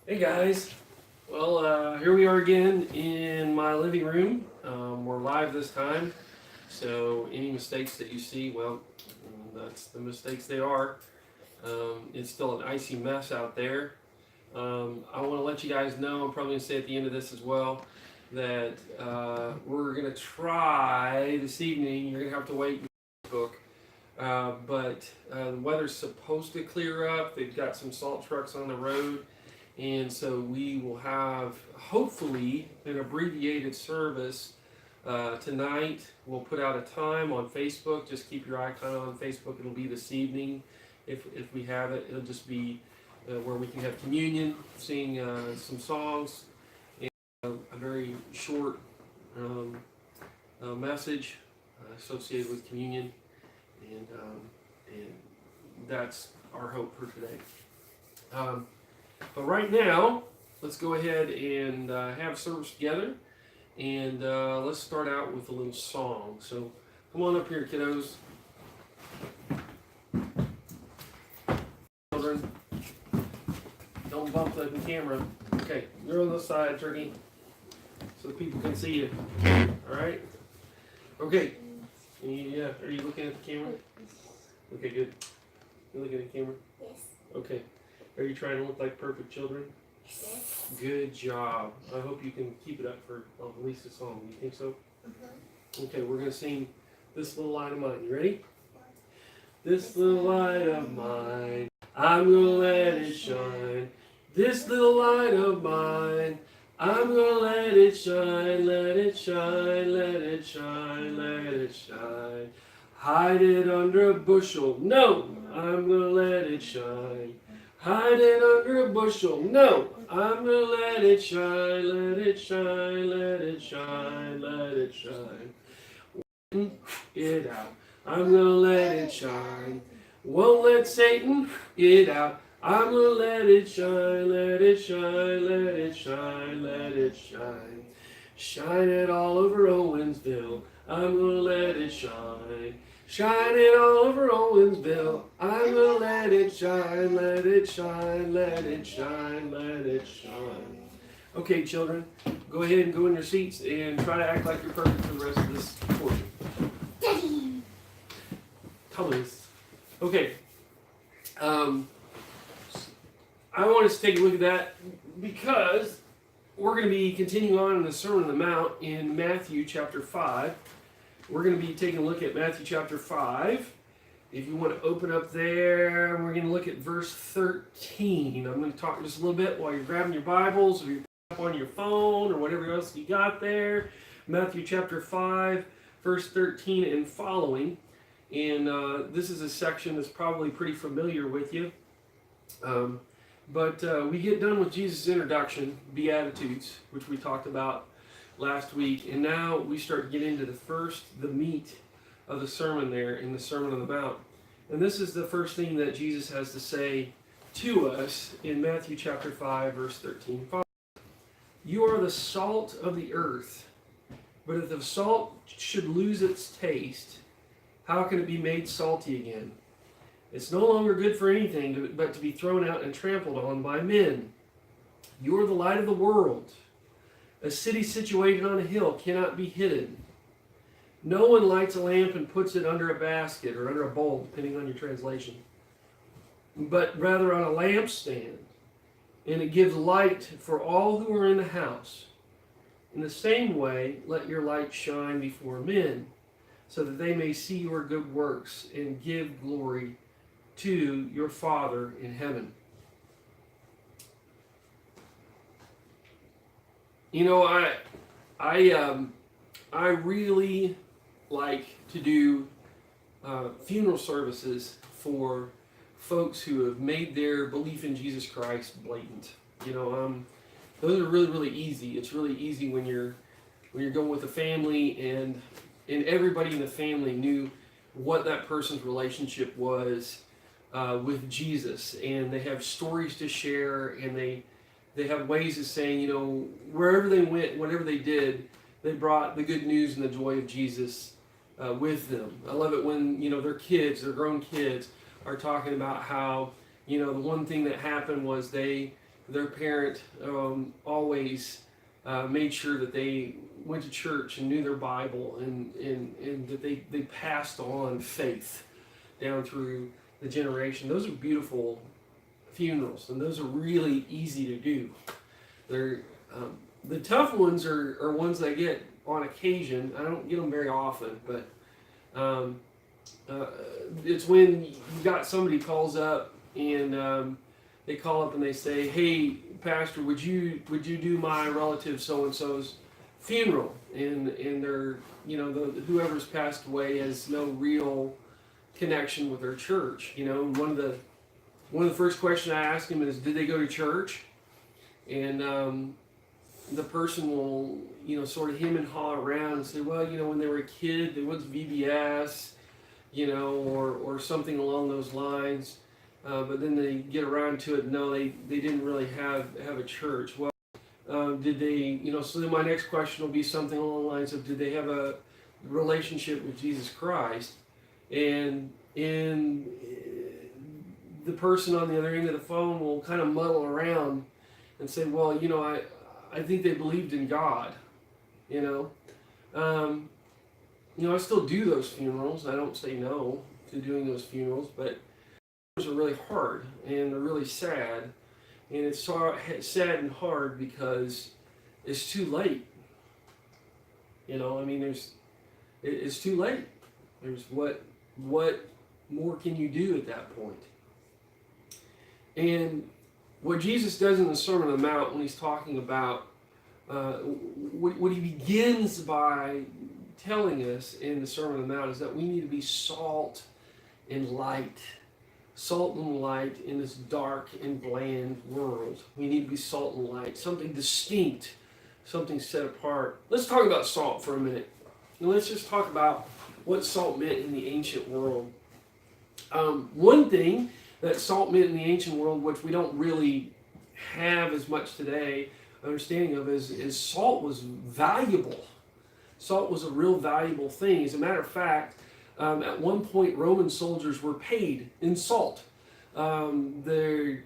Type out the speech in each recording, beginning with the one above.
Hey guys, well here we are again in my living room. We're live this time, so any mistakes that you see, well, that's the mistakes they are. It's still an icy mess out there. I want to let you guys know, I'm probably going to say at the end of this as well, that we're going to try this evening, you're going to have to wait in Facebook, but the weather's supposed to clear up. They've got some salt trucks on the road. And so we will have, hopefully, an abbreviated service tonight. We'll put out a time on Facebook. Just keep your icon on Facebook. It'll be this evening if we have it. It'll just be where we can have communion, sing some songs, and a very short message associated with communion. And that's our hope for today. But right now, let's go ahead and have service together, and let's start out with a little song. So come on up here, kiddos. Children, don't bump the camera. Okay, you're on this side, Turkey, so the people can see you. All right? Okay. Yeah, are you looking at the camera? Okay, good. You looking at the camera? Yes. Okay. Are you trying to look like perfect children? Yes. Good job. I hope you can keep it up for at least a song. You think so? Okay, we're going to sing This Little Light of Mine. You ready? This little light of mine, I'm going to let it shine. This little light of mine, I'm going to let it shine, let it shine, let it shine, let it shine. Hide it under a bushel. No, I'm going to let it shine. Hide it under a bushel. No, I'm gonna let it shine, let it shine, let it shine, let it shine. It out. I'm gonna let it shine. Won't let Satan get out. I'm gonna let it shine, let it shine, let it shine, let it shine. Shine it all over Owensville. I'm gonna let it shine. Shine it all over Owensville. I'm gonna let it shine, let it shine, let it shine, let it shine. Okay, children, go ahead and go in your seats and try to act like you're perfect for the rest of this portion. Daddy. Thomas. Okay. I want us to take a look at that because we're going to be continuing on in the Sermon on the Mount in Matthew chapter 5. We're going to be taking a look at Matthew chapter 5. If you want to open up there, we're going to look at verse 13. I'm going to talk just a little bit while you're grabbing your Bibles or you're up on your phone or whatever else you got there. Matthew chapter 5, verse 13 and following. And this is a section that's probably pretty familiar with you. But we get done with Jesus' introduction, Beatitudes, which we talked about last week, and now we start to get into the meat of the sermon there in the Sermon on the Mount. And this is the first thing that Jesus has to say to us in Matthew chapter 5, verse 13. You are the salt of the earth, but if the salt should lose its taste, how can it be made salty again? It's no longer good for anything but to be thrown out and trampled on by men. You are the light of the world. A city situated on a hill cannot be hidden. No one lights a lamp and puts it under a basket or under a bowl, depending on your translation, but rather on a lampstand, and it gives light for all who are in the house. In the same way, let your light shine before men, so that they may see your good works and give glory to your Father in heaven. You know, I really like to do funeral services for folks who have made their belief in Jesus Christ blatant. You know, those are really, really easy. It's really easy when you're going with a family and everybody in the family knew what that person's relationship was with Jesus, and they have stories to share, and they have ways of saying, you know, wherever they went, whatever they did, they brought the good news and the joy of Jesus with them. I love it when, you know, their grown kids, are talking about how, you know, the one thing that happened was they their parent always made sure that they went to church and knew their Bible, and that they passed on faith down through the generation. Those are beautiful funerals, and those are really easy to do. They're the tough ones are ones that I get on occasion. I don't get them very often, but it's when you got somebody calls up and they call up and they say, "Hey, Pastor, would you do my relative so and so's funeral?" And they're, whoever's passed away has no real connection with their church. One of the first questions I ask them is, "Did they go to church?" And the person will, sort of hem and haw around and say, "Well, when they were a kid, they went to VBS, or something along those lines." But then they get around to it. No, they didn't really have a church. Well, did they? So then my next question will be something along the lines of, did they have a relationship with Jesus Christ? And the person on the other end of the phone will kind of muddle around and say, "Well, I think they believed in God." I still do those funerals. I don't say no to doing those funerals, but are really hard and they're really sad, and it's sad and hard because it's too late. It's too late. There's what more can you do at that point? And what Jesus does in the Sermon on the Mount when he's talking about what he begins by telling us in the Sermon on the Mount is that we need to be salt and light. Salt and light in this dark and bland world. We need to be salt and light, something distinct, something set apart. Let's talk about salt for a minute. And let's just talk about what salt meant in the ancient world. One thing that salt meant in the ancient world, which we don't really have as much today understanding of, is salt was valuable. Salt was a real valuable thing. As a matter of fact, at one point, Roman soldiers were paid in salt. The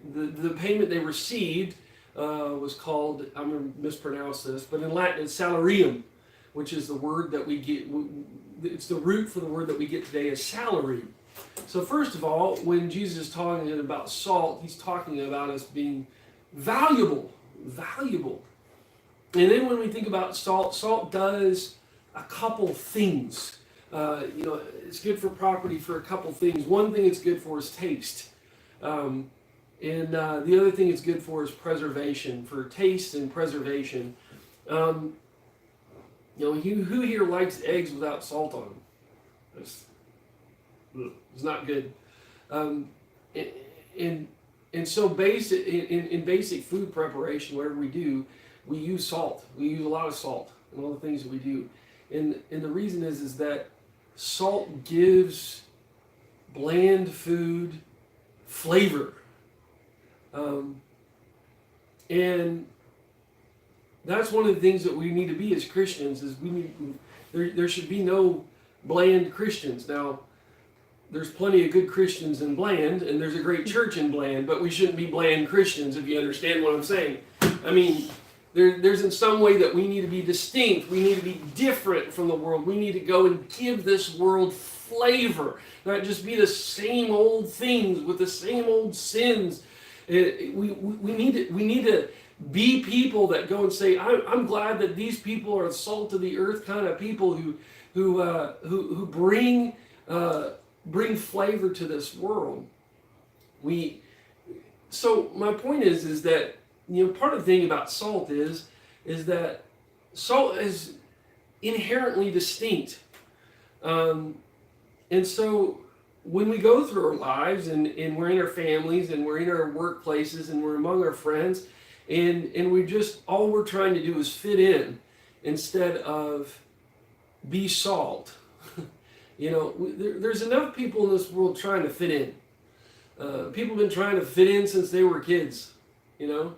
payment they received was called, I'm going to mispronounce this, but in Latin it's salarium, which is the word that we get, it's the root for the word that we get today as salary. So first of all, when Jesus is talking about salt, he's talking about us being valuable. And then when we think about salt does a couple things. It's good for property for a couple things. One thing it's good for is taste. And the other thing it's good for is preservation, for taste and preservation. Who here likes eggs without salt on them? It's not good. And so in basic food preparation, whatever we do, we use salt. We use a lot of salt in all the things that we do. And the reason is that salt gives bland food flavor. And that's one of the things that we need to be as Christians, is there should be no bland Christians. Now, there's plenty of good Christians in bland, and there's a great church in bland, but we shouldn't be bland Christians, if you understand what I'm saying. There's in some way that we need to be distinct. We need to be different from the world. We need to go and give this world flavor, not just be the same old things with the same old sins. We need to be people that go and say, I'm glad that these people are salt of the earth kind of people who bring flavor to this world. So my point is that part of the thing about salt is that salt is inherently distinct. And so when we go through our lives and we're in our families and we're in our workplaces and we're among our friends and all we're trying to do is fit in instead of be salt. There's enough people in this world trying to fit in. People have been trying to fit in since they were kids, The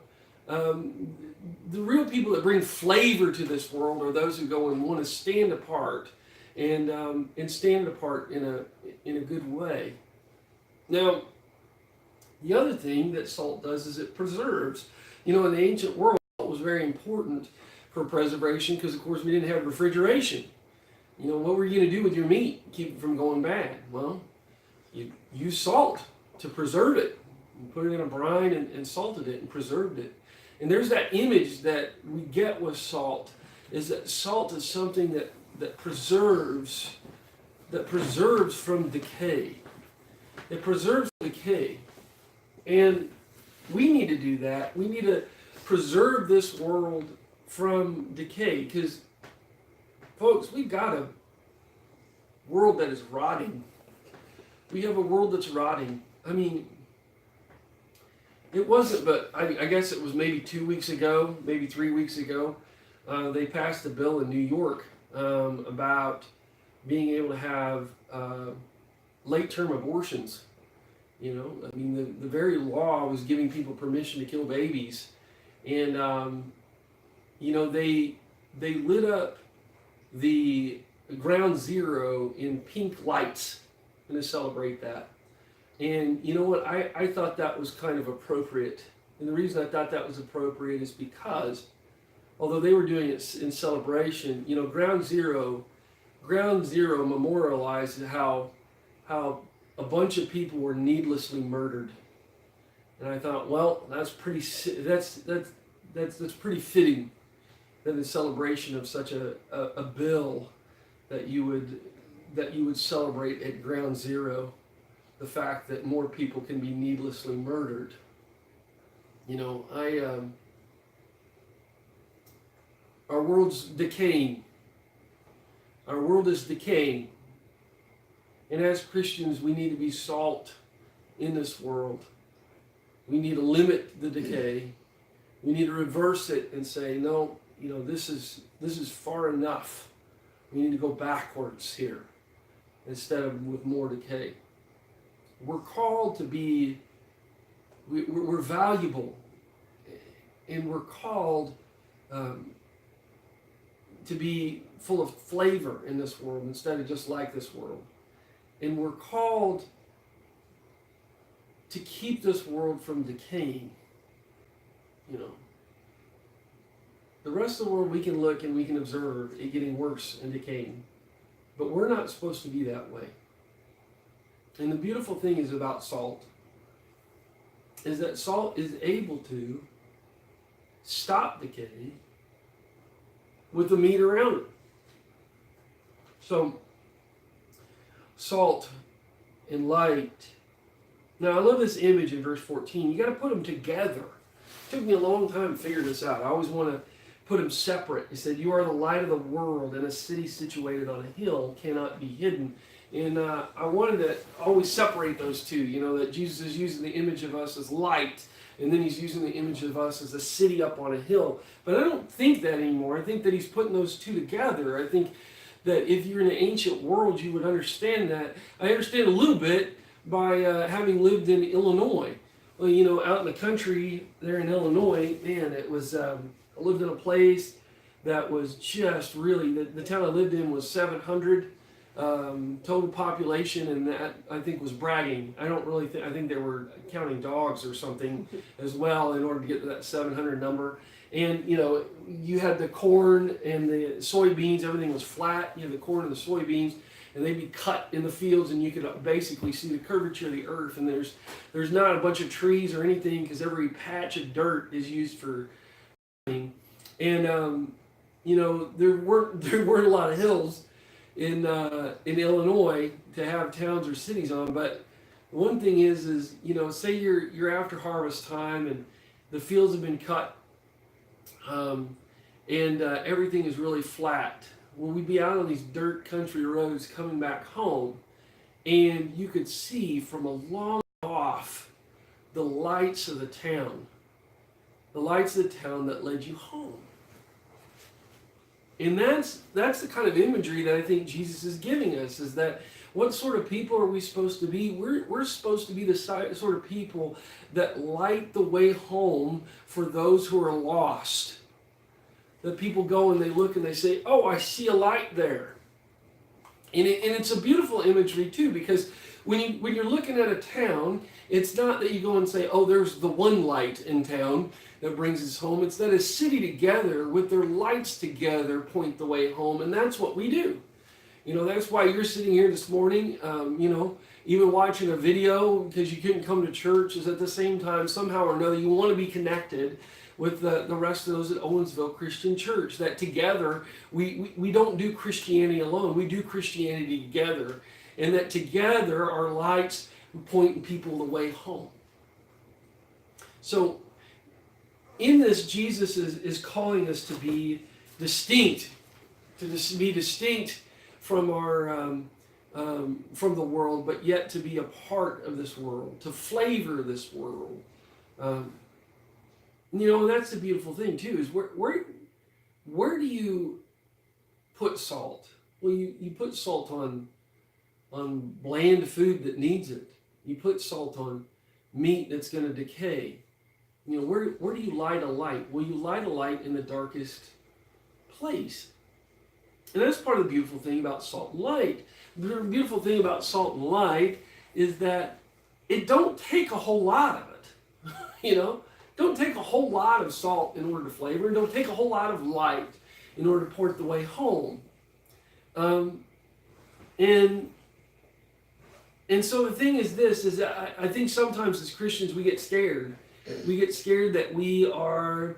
real people that bring flavor to this world are those who go and want to stand apart and stand apart in a good way. Now, The other thing that salt does is it preserves. You know, in the ancient world, salt was very important for preservation because, of course, we didn't have refrigeration. You know, what were you going to do with your meat? Keep it from going bad? Well, you use salt to preserve it. You put it in a brine and salted it and preserved it. And there's that image that we get with salt, is that salt is something that preserves from decay. It preserves decay. And we need to do that. We need to preserve this world from decay, because, folks, we've got a world that is rotting. We have a world that's rotting. I mean, it wasn't, but I guess it was maybe 2 weeks ago, maybe 3 weeks ago, they passed a bill in New York about being able to have late-term abortions. You know, I mean, the very law was giving people permission to kill babies. And, you know, they lit up the Ground Zero in pink lights to celebrate that. And you know what? I thought that was kind of appropriate. And the reason I thought that was appropriate is because, although they were doing it in celebration, you know, Ground Zero memorialized how a bunch of people were needlessly murdered. And I thought, well, that's pretty fitting that in celebration of such a bill that you would celebrate at Ground Zero the fact that more people can be needlessly murdered. You know, our world's decaying. Our world is decaying. And as Christians, we need to be salt in this world. We need to limit the decay. We need to reverse it and say, no, you know, this is far enough. We need to go backwards here instead of with more decay. We're called to be, we're valuable, and we're called to be full of flavor in this world instead of just like this world. And we're called to keep this world from decaying. You know, the rest of the world, we can look and we can observe it getting worse and decaying. But we're not supposed to be that way. And the beautiful thing is about salt is that salt is able to stop decay with the meat around it. So, salt and light. Now, I love this image in verse 14. You got to put them together. It took me a long time to figure this out. I always want to put them separate. He said, "You are the light of the world, and a city situated on a hill cannot be hidden." And I wanted to always separate those two. You know, that Jesus is using the image of us as light, and then he's using the image of us as a city up on a hill. But I don't think that anymore. I think that he's putting those two together. I think that if you're in the ancient world, you would understand that. I understand a little bit by having lived in Illinois. Well, you know, out in the country there in Illinois, man, it was, I lived in a place that was just really, the town I lived in was 700 total population, and that I think was bragging. I don't really think, I think they were counting dogs or something as well in order to get to that 700 number. And, you know, you had the corn and the soybeans, everything was flat. You had the corn and the soybeans, and they'd be cut in the fields, and you could basically see the curvature of the earth. And there's not a bunch of trees or anything, because every patch of dirt is used for farming. And, you know, there weren't a lot of hills in Illinois to have towns or cities on. But one thing is you know, say you're after harvest time and the fields have been cut, and everything is really flat. Well, we'd be out on these dirt country roads coming back home, and you could see from a long off the lights of the town that led you home. And that's the kind of imagery that I think Jesus is giving us, is that what sort of people are we supposed to be? We're supposed to be the sort of people that light the way home for those who are lost. That people go and they look and they say, "Oh, I see a light there." And it's a beautiful imagery too, because when you're looking at a town It's not that you go and say, oh, there's the one light in town that brings us home. It's that a city together with their lights together point the way home, and that's what we do. You know, that's why you're sitting here this morning, you know, even watching a video because you couldn't come to church, is at the same time, somehow or another, you want to be connected with the rest of those at Owensville Christian Church. That together, we don't do Christianity alone. We do Christianity together. And that together, our lights point people the way home. So, in this, Jesus is calling us to be distinct, be distinct from our from the world, but yet to be a part of this world, to flavor this world. You know, that's the beautiful thing too. Is where do you put salt? Well, you put salt on bland food that needs it. You put salt on meat that's going to decay. You know, where do you light a light? Well, you light a light in the darkest place. And that's part of the beautiful thing about salt and light. The beautiful thing about salt and light is that it don't take a whole lot of it. You know, don't take a whole lot of salt in order to flavor. Don't take a whole lot of light in order to port the way home. And so the thing is this, is that I think sometimes as Christians we get scared. We get scared that we are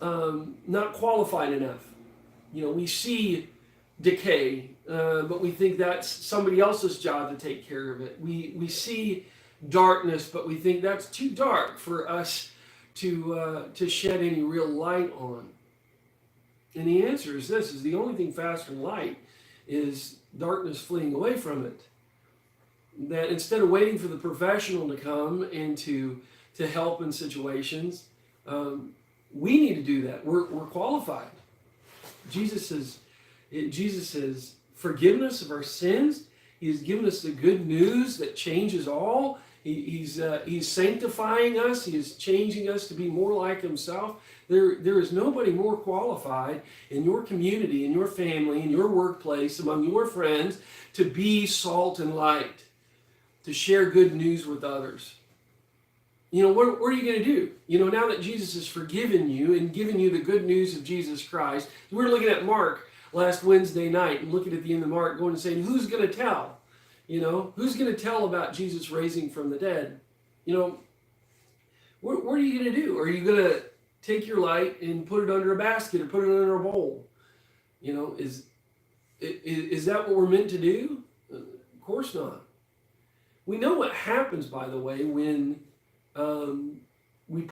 not qualified enough. You know, we see decay, but we think that's somebody else's job to take care of it. We see darkness, but we think that's too dark for us to shed any real light on. And the answer is this, is the only thing faster than light is darkness fleeing away from it. That instead of waiting for the professional to come and to help in situations, we need to do that. We're qualified. Jesus says forgiveness of our sins. He has given us the good news that changes all. He's sanctifying us. He is changing us to be more like himself. There is nobody more qualified in your community, in your family, in your workplace, among your friends, to be salt and light, to share good news with others. You know, what are you going to do? You know, now that Jesus has forgiven you and given you the good news of Jesus Christ, we were looking at Mark last Wednesday night and looking at the end of Mark, going and saying, who's going to tell? You know, who's going to tell about Jesus raising from the dead? You know, what are you going to do? Are you going to take your light and put it under a basket or put it under a bowl? You know, is that what we're meant to do? Of course not. We know what happens, by the way, when